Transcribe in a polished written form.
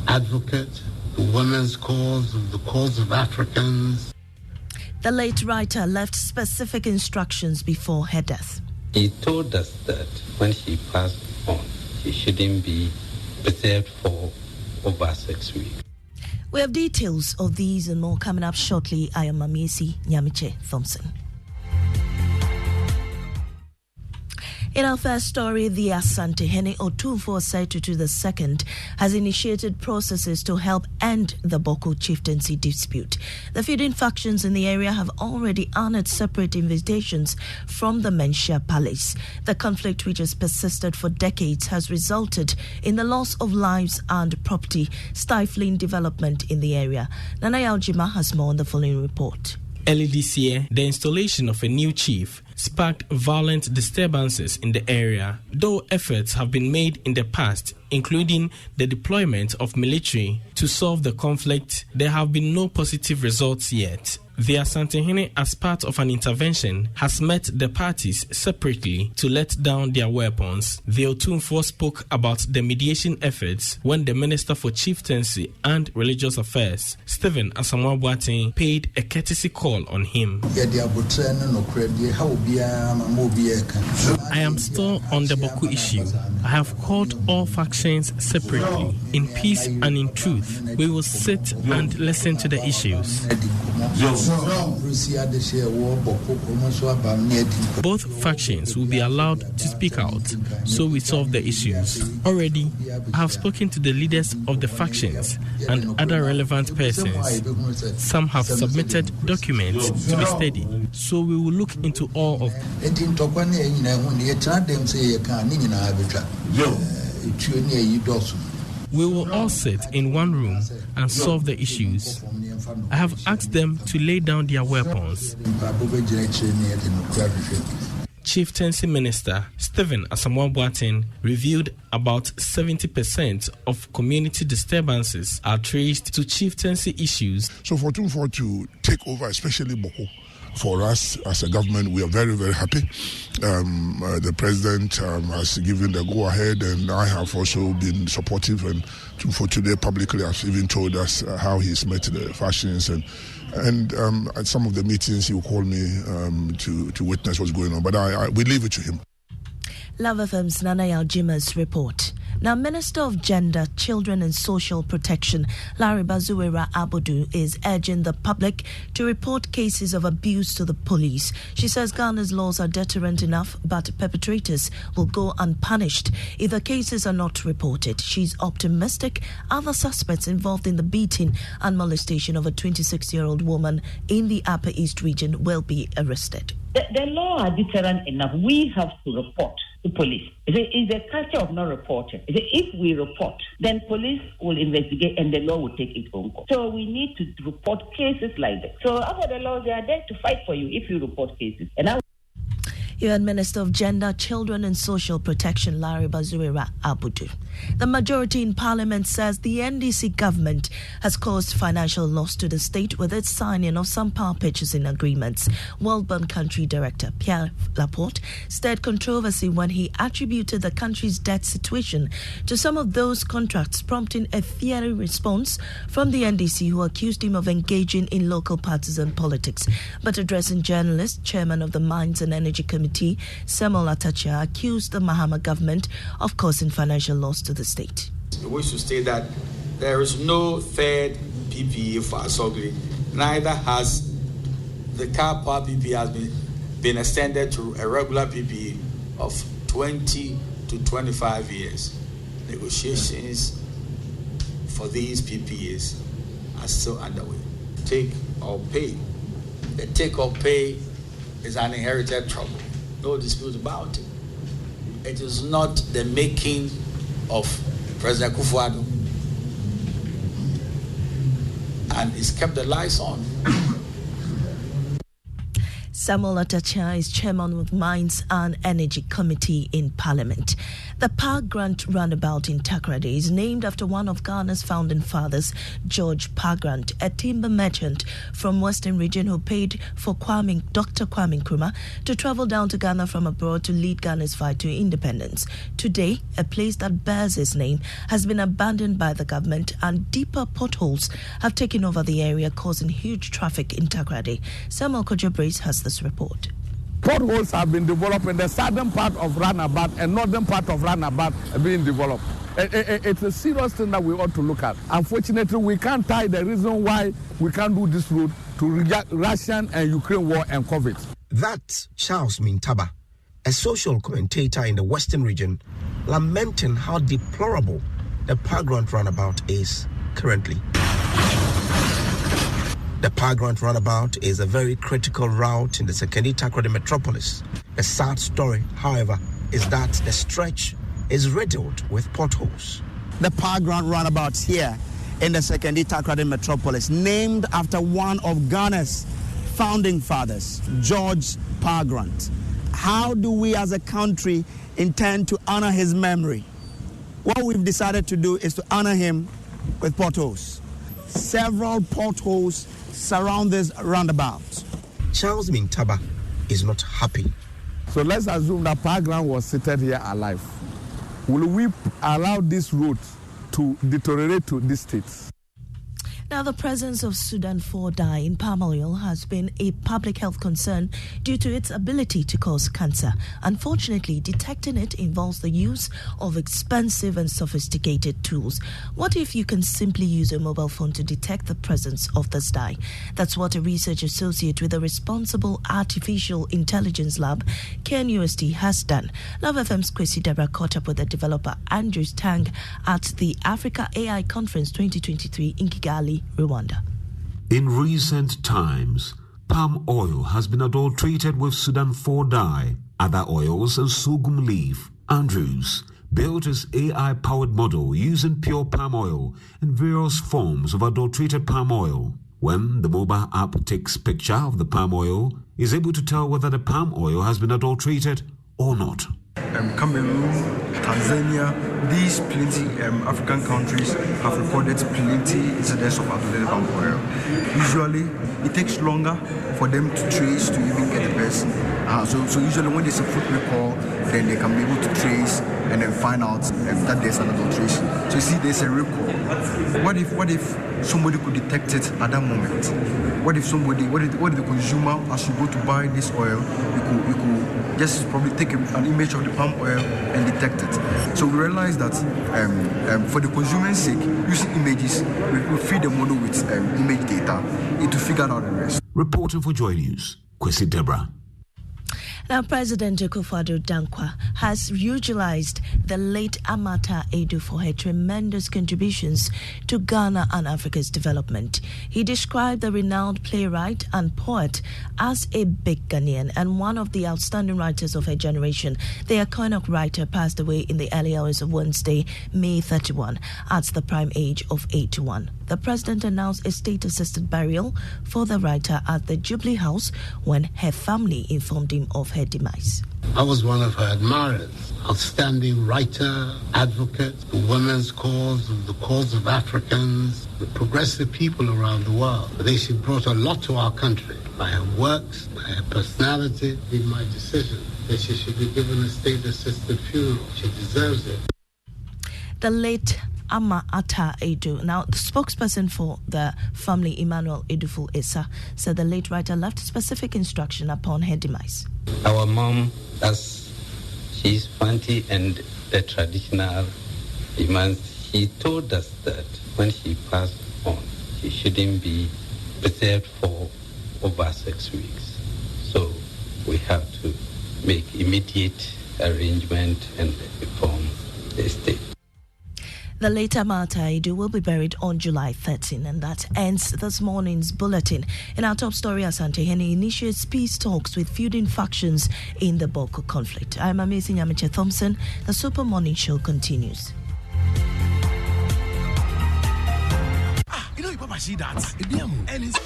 advocate, the women's cause, the cause of Africans. The late writer left specific instructions before her death. He told us that when she passed on, she shouldn't be preserved for over 6 weeks. We have details of these and more coming up shortly. I am Mamiesi Nyamiche Thompson. In our first story, the Asantehene Otumfuo Saitutu II has initiated processes to help end the Bawku chieftaincy dispute. The feuding factions in the area have already honored separate invitations from the Menshia Palace. The conflict, which has persisted for decades, has resulted in the loss of lives and property, stifling development in the area. Nana Yaljima has more on the following report. Early this year, the installation of a new chief sparked violent disturbances in the area. Though efforts have been made in the past, including the deployment of military to solve the conflict, there have been no positive results yet. The Asantehene, as part of an intervention, has met the parties separately to let down their weapons. The Otumfuo spoke about the mediation efforts when the Minister for Chieftaincy and Religious Affairs, Stephen Asamoah, paid a courtesy call on him. I am still on the Bawku issue. I have called all factions separately. In peace and in truth, we will sit and listen to the issues. Both factions will be allowed to speak out, so we solve the issues. Already, I have spoken to the leaders of the factions and other relevant persons. Some have submitted documents to be studied, so we will look into all of them. We will all sit in one room and solve the issues. I have asked them to lay down their weapons. Chieftaincy Minister Stephen Asamoah revealed about 70% of community disturbances are traced to chieftaincy issues. So for Otumfuo to take over, especially Bawku, for us as a government, we are very, very happy. The president has given the go-ahead, and I have also been supportive. And for today, publicly, has even told us how he's met the factions. And at some of the meetings, he will call me to witness what's going on. But we leave it to him. Love FM's Nana Yaljima's report. Now, Minister of Gender, Children and Social Protection, Larry Bazuwera Abudu, is urging the public to report cases of abuse to the police. She says Ghana's laws are deterrent enough, but perpetrators will go unpunished if the cases are not reported. She's optimistic other suspects involved in the beating and molestation of a 26-year-old woman in the Upper East region will be arrested. The law are deterrent enough. We have to report to police. It's a culture of not reporting. If we report, then police will investigate and the law will take its own course. So we need to report cases like that. So after the laws, they are there to fight for you if you report cases. And UN Minister of Gender, Children and Social Protection, Larry Bazuwera Abudu. The majority in Parliament says the NDC government has caused financial loss to the state with its signing of some power purchasing agreements. World Bank Country Director Pierre Laporte stirred controversy when he attributed the country's debt situation to some of those contracts, prompting a fiery response from the NDC, who accused him of engaging in local partisan politics. But addressing journalists, Chairman of the Mines and Energy Committee, Samuel Atachia, accused the Mahama government of causing financial loss to the state. We wish to state that there is no third PPA for Asogli. Neither has the car power PPA has been extended to a regular PPA of 20 to 25 years. Negotiations for these PPAs are still underway. Take or pay. The take or pay is an inherited trouble. No dispute about it. It is not the making of President Kufuor, and it's kept the lights on. Samuel Atacha is chairman of Mines and Energy Committee in Parliament. The Park Grant Roundabout in Takoradi is named after one of Ghana's founding fathers, George Park Grant, a timber merchant from Western Region who paid for Dr. Kwame Nkrumah to travel down to Ghana from abroad to lead Ghana's fight to independence. Today, a place that bears his name has been abandoned by the government, and deeper potholes have taken over the area, causing huge traffic in Takoradi. Samuel Kojo-Brace has this report. Potholes have been developed in the southern part of Roundabout and northern part of Roundabout being developed. It's a serious thing that we ought to look at. Unfortunately, we can't tie the reason why we can't do this road to Russian and Ukraine war and COVID. That's Charles Mintaba, a social commentator in the Western Region, lamenting how deplorable the Park Grant Roundabout is currently. The Park Grant Roundabout is a very critical route in the Sekeni Takoradi metropolis. The sad story, however, is that the stretch is riddled with potholes. The Park Grant Roundabout here in the Sekeni Takoradi metropolis, named after one of Ghana's founding fathers, George Park Grant. How do we as a country intend to honor his memory? What we've decided to do is to honor him with potholes. Several potholes surround this roundabout. Charles Mintaba is not happy. So let's assume that Park Grant was seated here alive. Will we allow this road to deteriorate to this state? Now, the presence of Sudan 4 dye in palm oil has been a public health concern due to its ability to cause cancer. Unfortunately, detecting it involves the use of expensive and sophisticated tools. What if you can simply use a mobile phone to detect the presence of this dye? That's what a research associate with the Responsible Artificial Intelligence Lab, KNUST, has done. Love FM's Kwesi Debra caught up with the developer Andrew Tang at the Africa AI Conference 2023 in Kigali, Rwanda. In recent times, palm oil has been adulterated with Sudan 4 dye, other oils and sorghum leaf. Andrews built his AI-powered model using pure palm oil and various forms of adulterated palm oil. When the mobile app takes picture of the palm oil, is able to tell whether the palm oil has been adulterated or not. Cameroon, Tanzania, these plenty African countries have recorded plenty incidents of adulterated palm oil. Usually, it takes longer for them to trace to even get the person. So usually when there's a food recall, then they can be able to trace and then find out that there's an adulteration. So you see, there's a recall. What if somebody could detect it at that moment? What if the consumer, as you go to buy this oil, you could just probably take an image of the palm oil and detect it. So we realized that for the consumer's sake, using images, we feed the model with image data, it will figure out the rest. Reporting for Joy News, Kwesi Debra. Now, President Akufo-Addo Dankwa has eulogized the late Amata Edu for her tremendous contributions to Ghana and Africa's development. He described the renowned playwright and poet as a big Ghanaian and one of the outstanding writers of her generation. The iconic writer passed away in the early hours of Wednesday, May 31, at the prime age of 81. The president announced a state-assisted burial for the writer at the Jubilee House when her family informed him of her demise. I was one of her admirers, outstanding writer, advocate, the women's cause, the cause of Africans, the progressive people around the world. She brought a lot to our country by her works, by her personality. In my decision that she should be given a state-assisted funeral. She deserves it. The late Amata Edu. Now, the spokesperson for the family, Emmanuel Eduful Issa, said the late writer left specific instruction upon her demise. Our mom, as she's Fanti and the traditional imams, she told us that when she passed on, she shouldn't be preserved for over 6 weeks. So we have to make immediate arrangement and inform the state. The late Amata Edu will be buried on July 13, and that ends this morning's bulletin. In our top story, Asantehene initiates peace talks with feuding factions in the Bawku conflict. I'm Amazing Amateur Thompson. The Super Morning Show continues. You know, you see that?